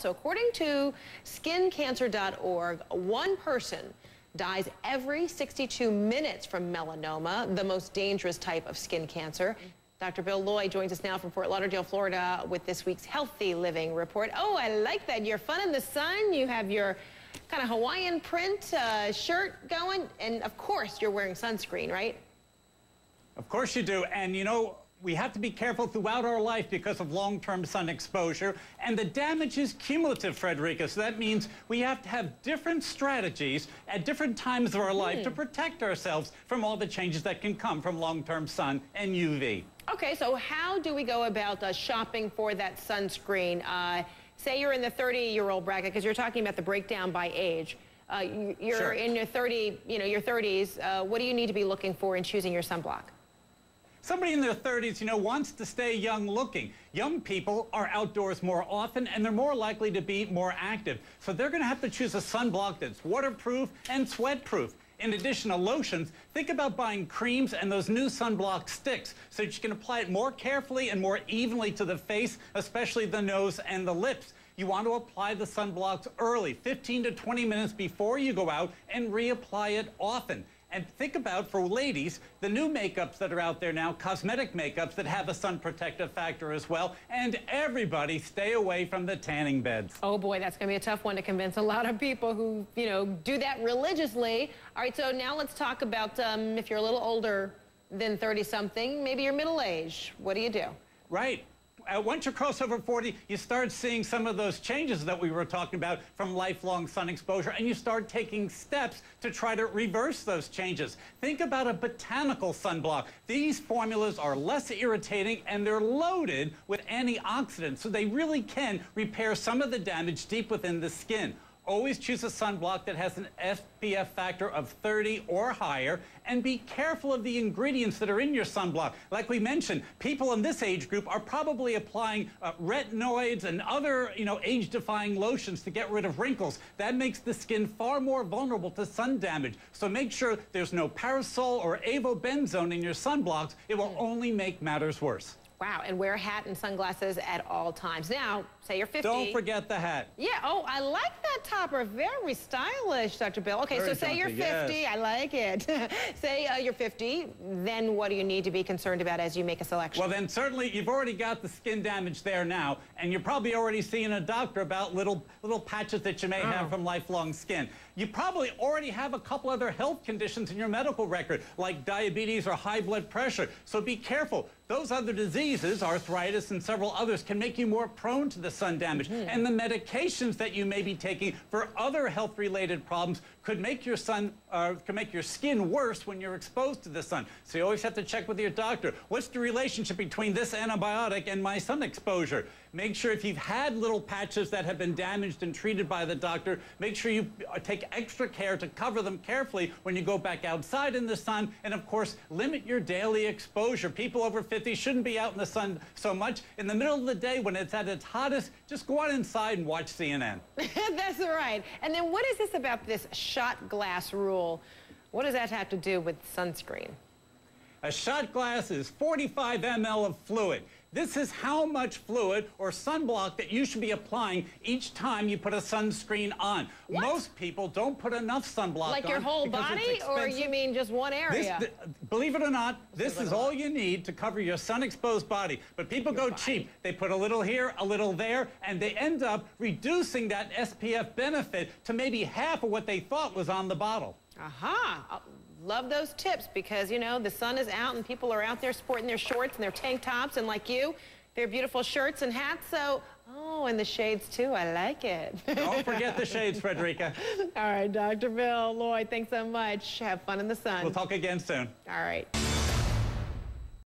So according to skincancer.org, one person dies every 62 minutes from melanoma, the most dangerous type of skin cancer. Dr. Bill Lloyd joins us now from Fort Lauderdale, Florida, with this week's Healthy Living Report. Oh, I like that. You're fun in the sun. You have your kind of Hawaiian print shirt going. And, of course, you're wearing sunscreen, right? Of course you do. And, you know, we have to be careful throughout our life because of long-term sun exposure. And the damage is cumulative, Frederica. So that means we have to have different strategies at different times of our life to protect ourselves from all the changes that can come from long-term sun and UV. Okay, so how do we go about shopping for that sunscreen? Say you're in the 30-year-old bracket, because you're talking about the breakdown by age. You're in your 30s. What do you need to be looking for in choosing your sunblock? Somebody in their 30s, you know, wants to stay young looking. Young people are outdoors more often, and they're more likely to be more active. So they're going to have to choose a sunblock that's waterproof and sweat-proof. In addition to lotions, think about buying creams and those new sunblock sticks so that you can apply it more carefully and more evenly to the face, especially the nose and the lips. You want to apply the sunblocks early, 15 to 20 minutes before you go out, and reapply it often. And think about, for ladies, the new makeups that are out there now, cosmetic makeups that have a sun protective factor as well. And everybody stay away from the tanning beds. Oh boy, that's going to be a tough one to convince a lot of people who, you know, do that religiously. All right, so now let's talk about if you're a little older than 30-something, maybe you're middle-aged. What do you do? Right. Once you cross over 40, you start seeing some of those changes that we were talking about from lifelong sun exposure, and you start taking steps to try to reverse those changes. Think about a botanical sunblock. These formulas are less irritating, and they're loaded with antioxidants, so they really can repair some of the damage deep within the skin. Always choose a sunblock that has an SPF factor of 30 or higher, and be careful of the ingredients that are in your sunblock. Like we mentioned, people in this age group are probably applying retinoids and other, age-defying lotions to get rid of wrinkles. That makes the skin far more vulnerable to sun damage. So make sure there's no parasol or avobenzone in your sunblocks. It will only make matters worse. Wow, and wear a hat and sunglasses at all times. Now, say you're 50. Don't forget the hat. Yeah, oh, I like that topper. Very stylish, Dr. Bill. Okay, Very so say you're 50. Yes. I like it. Say you're 50, then what do you need to be concerned about as you make a selection? Well, then certainly you've already got the skin damage there now, and you're probably already seeing a doctor about little patches that you may have from lifelong skin. You probably already have a couple other health conditions in your medical record, like diabetes or high blood pressure, so be careful. Those other diseases, arthritis and several others, can make you more prone to the sun damage. And the medications that you may be taking for other health-related problems could make your skin worse when you're exposed to the sun. So you always have to check with your doctor. What's the relationship between this antibiotic and my sun exposure? Make sure if you've had little patches that have been damaged and treated by the doctor, make sure you take extra care to cover them carefully when you go back outside in the sun. And of course, limit your daily exposure. People over 50 shouldn't be out in the sun so much. In the middle of the day when it's at its hottest, just go out inside and watch CNN. That's right. And then what is this about this shot glass rule? What does that have to do with sunscreen? A shot glass is 45 ml of fluid. This is how much fluid or sunblock that you should be applying each time you put a sunscreen on. What? Most people don't put enough sunblock on. Like your whole body, or you mean just one area? Believe it or not, this is all you need to cover your sun-exposed body. But people go cheap. They put a little here, a little there, and they end up reducing that SPF benefit to maybe half of what they thought was on the bottle. Aha. Love those tips because, you know, the sun is out and people are out there sporting their shorts and their tank tops, and like you, their beautiful shirts and hats. So, oh, and the shades too. I like it. Don't forget the shades, Frederica. All right, Dr. Bill Lloyd, thanks so much. Have fun in the sun. We'll talk again soon. All right.